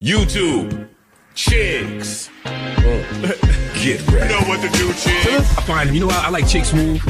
YouTube, chicks. Get ready. You know what to do, chicks. I find, you know, I like Chick Smooth.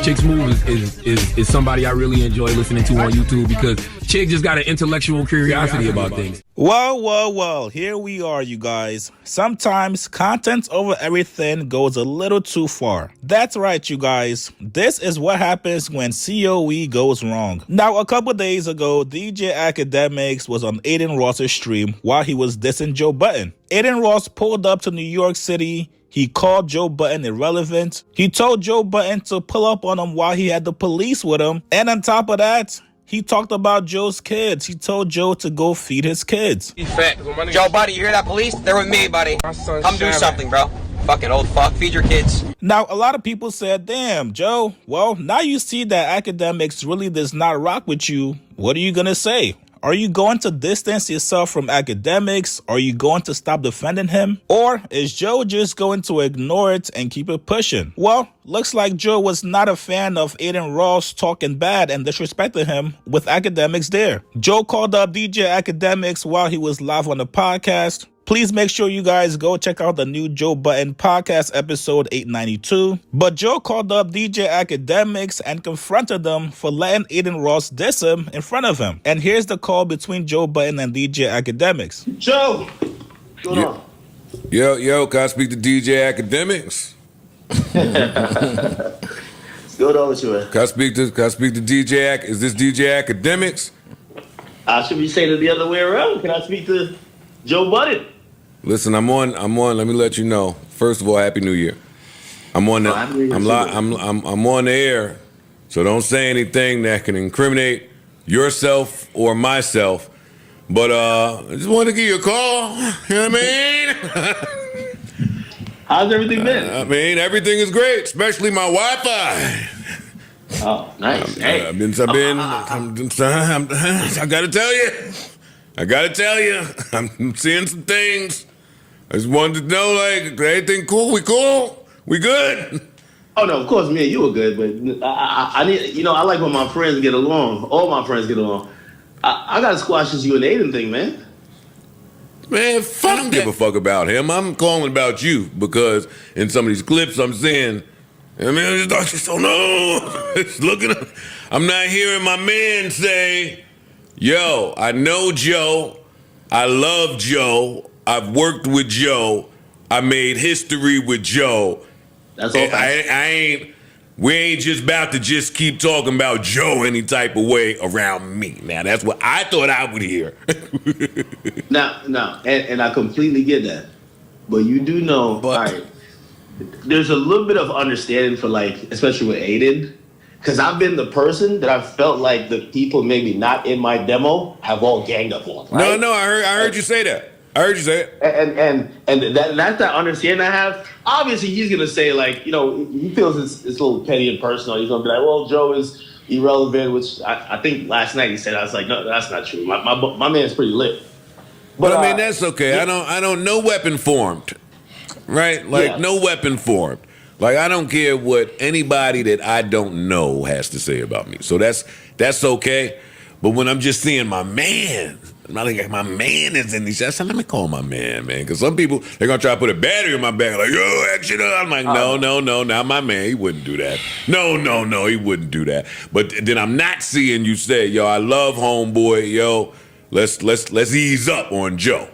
Chick Smooth is somebody I really enjoy listening to on YouTube because Chick just got an intellectual curiosity about things. Well, here we are, you guys. Sometimes content over everything goes a little too far. That's right, you guys. This is what happens when COE goes wrong. Now, a couple days ago, DJ AKADEMIKS was on Adin Ross's stream while he was dissing Joe Budden. Adin Ross pulled up to New York City. He called Joe Budden irrelevant. He told Joe Budden to pull up on him while he had the police with him. And on top of that, he talked about Joe's kids. He told Joe to go feed his kids. Joe, buddy, you hear that police? They're with me, buddy. Come do something, bro. Fucking old fuck. Feed your kids. Now, a lot of people said, damn, Joe, well, now you see that AKADEMIKS really does not rock with you. What are you going to say? Are you going to distance yourself from AKADEMIKS? Are you going to stop defending him? Or is Joe just going to ignore it and keep it pushing? Well, looks like Joe was not a fan of Adin Ross talking bad and disrespecting him with AKADEMIKS there. Joe called up DJ AKADEMIKS while he was live on the podcast. Please make sure you guys go check out the new Joe Budden podcast episode 892. But Joe called up DJ AKADEMIKS and confronted them for letting Adin Ross diss him in front of him. And here's the call between Joe Budden and DJ AKADEMIKS. Joe, what's going on? Yo, can I speak to DJ AKADEMIKS? What's going on with you, man? Can I speak to DJ Is this DJ AKADEMIKS? Should we say it the other way around? Can I speak to Joe Budden? Listen, I'm on. Let me let you know. First of all, Happy New Year. I'm on the I'm on the air, so don't say anything that can incriminate yourself or myself. But I just wanted to give you a call. You know what I mean? How's everything been? I mean, everything is great, especially my Wi-Fi. Oh, nice. Hey. I gotta tell you, I'm seeing some things. I just wanted to know, like, everything cool? We cool? We good? Oh no, of course, me and you are good, but I need, you know, I like when my friends get along. All my friends get along. I gotta squash this you and Adin thing, man. Man, I don't give a fuck about him. I'm calling about you because in some of these clips I'm seeing, I mean, I just don't know. It's looking. I'm not hearing my man say, yo, I know Joe. I love Joe. I've worked with Joe. I made history with Joe. That's all. We ain't just about to just keep talking about Joe any type of way around me. Now, that's what I thought I would hear. No, and I completely get that. But you do know, all right, there's a little bit of understanding for, like, especially with Adin. Because I've been the person that I felt like the people maybe not in my demo have all ganged up on. Right? No, I heard you say that. I heard you say it. And that's that understanding I have. Obviously, he's going to say, like, you know, he feels it's a little petty and personal. He's going to be like, well, Joe is irrelevant, which I think last night he said, I was like, no, that's not true. My man's pretty lit. But I mean, that's okay. Yeah. I don't, no weapon formed, right? Like, yeah. No weapon formed. Like, I don't care what anybody that I don't know has to say about me. So that's okay. But when I'm just seeing my man, I'm not like my man is in these. I said, let me call my man. Because some people, they're going to try to put a battery in my back. Like, yo, action up. I'm like, no, not my man. He wouldn't do that. No, he wouldn't do that. But then I'm not seeing you say, yo, I love homeboy. Yo, let's ease up on Joe.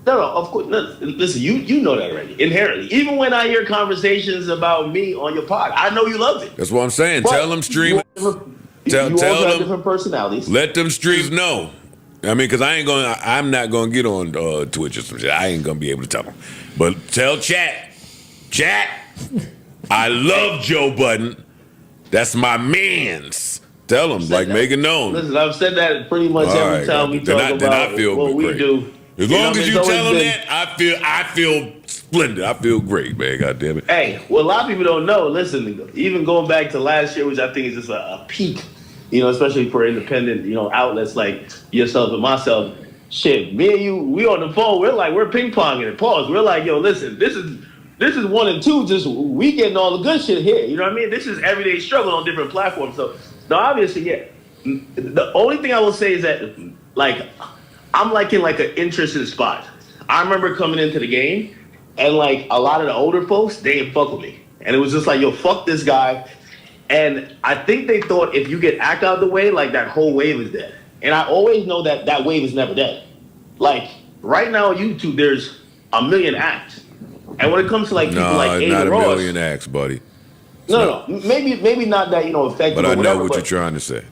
No, of course. No, listen, you know that already, inherently. Even when I hear conversations about me on your pod, I know you love it. That's what I'm saying. But tell them stream. Tell them different personalities. Let them streams know. I mean, because I'm not gonna get on Twitch or some shit. I ain't gonna be able to tell them. But tell chat, I love Joe Budden. That's my man's. Tell them, like, make it known. Listen, I've said that pretty much every time we talk about what we do. As long as you tell them that, I feel splendid. I feel great, man. God damn it. Hey, well, a lot of people don't know. Listen, even going back to last year, which I think is just a peak, you know, especially for independent, you know, outlets like yourself and myself. Shit, me and you, we on the phone. We're ping ponging it. Pause. We're like, yo, listen, this is 1 and 2. Just we getting all the good shit here. You know what I mean? This is everyday struggle on different platforms. So, no, obviously, yeah. The only thing I will say is that, like, I'm like in like an interesting spot. I remember coming into the game, and like a lot of the older folks, they didn't fuck with me, and it was just like, yo, fuck this guy. And I think they thought if you get Act out of the way, like that whole wave is dead. And I always know that that wave is never dead. Like right now on YouTube, there's a million acts, and when it comes to like people like Adin not a Ross, million acts, buddy. No, maybe not that effective. But I know whatever, what you're trying to say.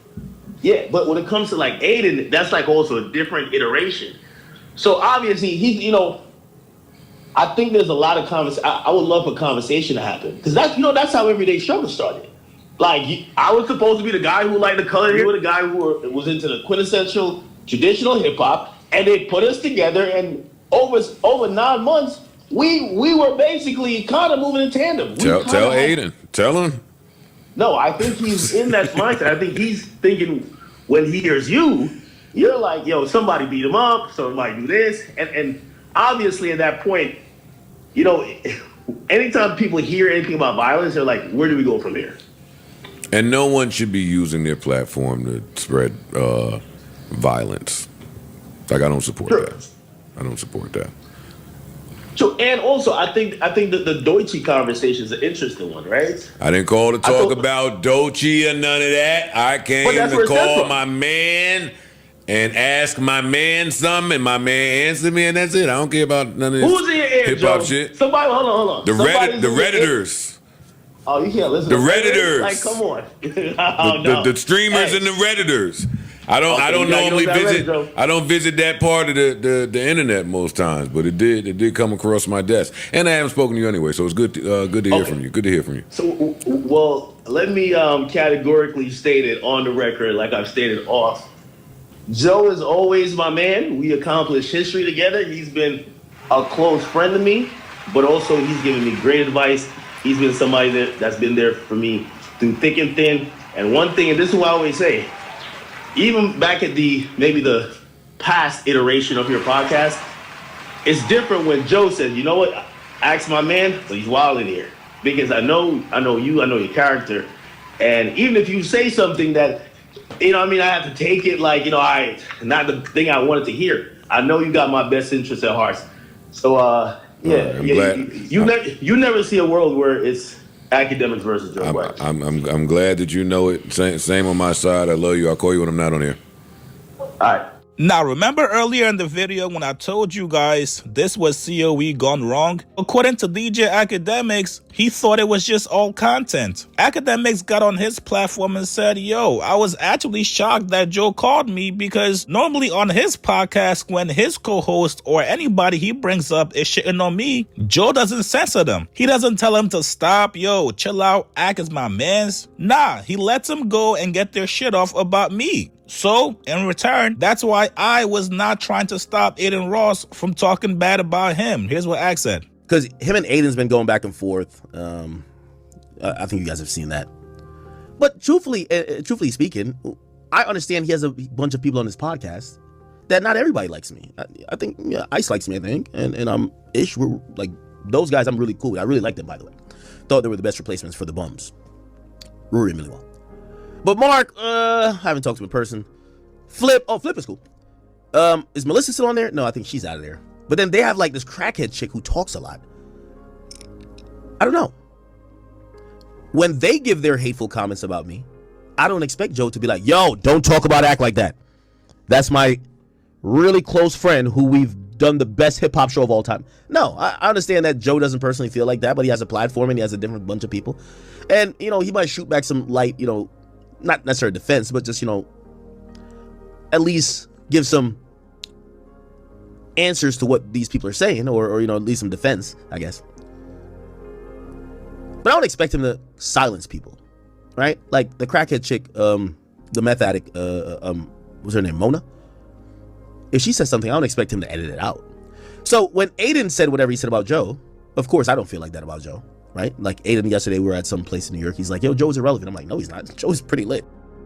Yeah, but when it comes to like Adin, that's like also a different iteration. So obviously he's I think there's a lot of I would love a conversation to happen because that's how Everyday Struggle started. Like I was supposed to be the guy who liked the color. You were the guy who was into the quintessential traditional hip hop, and they put us together. And over 9 months, we were basically kind of moving in tandem. Tell Adin. Tell him. No, I think he's in that mindset. I think he's thinking when he hears you're like, yo, somebody beat him up, somebody do this. And obviously at that point, anytime people hear anything about violence, they're like, where do we go from here? And no one should be using their platform to spread violence. Like I don't support that. I don't support that. So, and also, I think that the Deutsche conversation is an interesting one, right? I didn't call to talk about Dochi or none of that. I came to call my man and ask my man something, and my man answered me, and that's it. I don't care about none of this Who's in your ear, hip-hop Joe? shit. Somebody, hold on. The Redditors. Oh, you can't listen The to Redditors. Like, come on. The streamers and the Redditors. I don't normally visit. I don't visit that part of the internet most times, but it did come across my desk, and I haven't spoken to you anyway, so it's good to hear from you. Good to hear from you. So, well, let me categorically state it on the record, like I've stated off. Joe is always my man. We accomplished history together. He's been a close friend to me, but also he's given me great advice. He's been somebody that's been there for me through thick and thin. And one thing, and this is what I always say, even back at maybe the past iteration of your podcast, it's different when Joe says, you know what, ask my man, so he's wild in here. Because I know you, I know your character. And even if you say something that, I have to take it like, not the thing I wanted to hear. I know you got my best interest at heart. So, you never see a world where it's Akademiks versus Joe Wax. I'm glad that you know it. Same on my side. I love you. I'll call you when I'm not on here. All right. Now, remember earlier in the video when I told you guys this was COE gone wrong? According to DJ Akademiks, he thought it was just all content. Akademiks got on his platform and said, yo, I was actually shocked that Joe called me because normally on his podcast, when his co-host or anybody he brings up is shitting on me, Joe doesn't censor them. He doesn't tell him to stop, yo, chill out, Ak is my mans. Nah, he lets them go and get their shit off about me. So, in return, that's why I was not trying to stop Adin Ross from talking bad about him. Here's what Ak said. Because him and Adin's been going back and forth. I think you guys have seen that. But truthfully speaking, I understand he has a bunch of people on his podcast that not everybody likes me. I think Ice likes me, I think. And Ish, we're like, those guys I'm really cool with. I really like them, by the way. Thought they were the best replacements for the bums. Rory and Millywell. But Mark, I haven't talked to him in person. Flip is cool. Is Melissa still on there? No, I think she's out of there. But then they have like this crackhead chick who talks a lot. I don't know. When they give their hateful comments about me, I don't expect Joe to be like, yo, don't talk about Act like that. That's my really close friend who we've done the best hip hop show of all time. No, I understand that Joe doesn't personally feel like that, but he has a platform and he has a different bunch of people. And, he might shoot back some light, not necessarily defense, but just, at least give some answers to what these people are saying, or at least some defense, I guess. But I don't expect him to silence people, right? Like the crackhead chick, the meth addict, what's her name, Mona? If she says something, I don't expect him to edit it out. So when Adin said whatever he said about Joe, of course I don't feel like that about Joe, right? Like Adin yesterday, we were at some place in New York. He's like, yo, Joe's irrelevant. I'm like, no, he's not. Joe's pretty lit.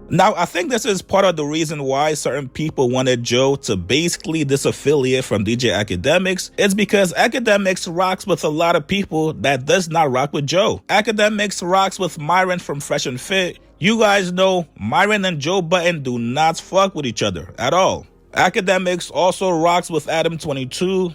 Now, I think this is part of the reason why certain people wanted Joe to basically disaffiliate from DJ Akademiks. It's because Akademiks rocks with a lot of people that does not rock with Joe. Akademiks rocks with Myron from Fresh and Fit. You guys know Myron and Joe Budden do not fuck with each other at all. Akademiks also rocks with Adam 22.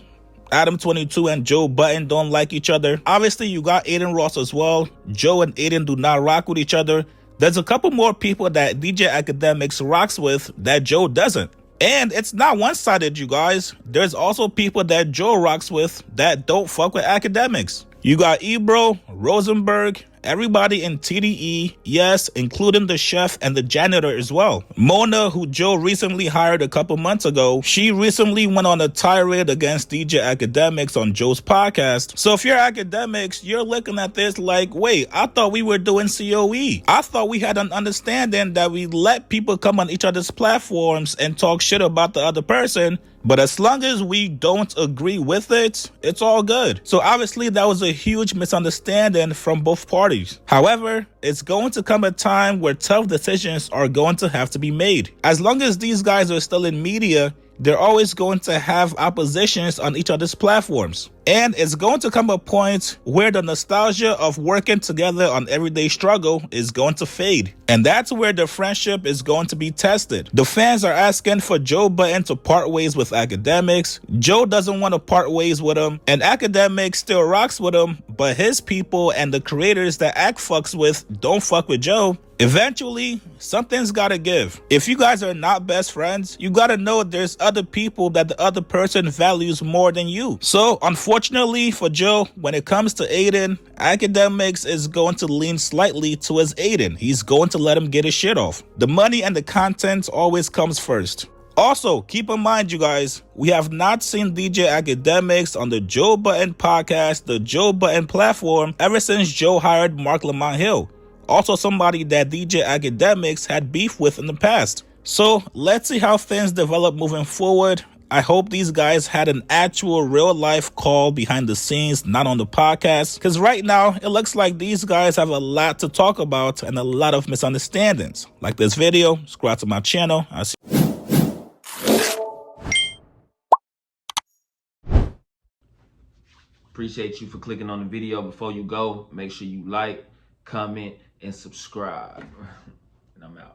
Adam 22 and Joe Budden don't like each other. Obviously, you got Adin Ross as well. Joe and Adin do not rock with each other. There's a couple more people that DJ Akademiks rocks with that Joe doesn't. And it's not one-sided, you guys. There's also people that Joe rocks with that don't fuck with Akademiks. You got Ebro, Rosenberg, everybody in TDE, yes, including the chef and the janitor as well. Mona, who Joe recently hired a couple months ago, she recently went on a tirade against DJ Akademiks on Joe's podcast. So if you're Akademiks, you're looking at this like, wait, I thought we were doing COE. I thought we had an understanding that we let people come on each other's platforms and talk shit about the other person, but as long as we don't agree with it, it's all good. So obviously that was a huge misunderstanding from both parties. However, it's going to come a time where tough decisions are going to have to be made. As long as these guys are still in media, they're always going to have oppositions on each other's platforms. And it's going to come a point where the nostalgia of working together on everyday struggle is going to fade. And that's where the friendship is going to be tested. The fans are asking for Joe Budden to part ways with Akademiks. Joe doesn't want to part ways with him. And Akademiks still rocks with him, but his people and the creators that Ak fucks with don't fuck with Joe. Eventually, something's gotta give. If you guys are not best friends, you gotta know there's other people that the other person values more than you. So, unfortunately for Joe, when it comes to Adin, Akademiks is going to lean slightly towards Adin. He's going to let him get his shit off. The money and the content always comes first. Also, keep in mind, you guys, we have not seen DJ Akademiks on the Joe Budden podcast, the Joe Budden platform, ever since Joe hired Mark Lamont Hill. Also somebody that DJ Akademiks had beef with in the past. So let's see how things develop moving forward. I hope these guys had an actual real life call behind the scenes, not on the podcast. Because right now, it looks like these guys have a lot to talk about and a lot of misunderstandings. Like this video, subscribe to my channel. I'll see Appreciate you for clicking on the video. Before you go, make sure you like, comment, and subscribe. And I'm out.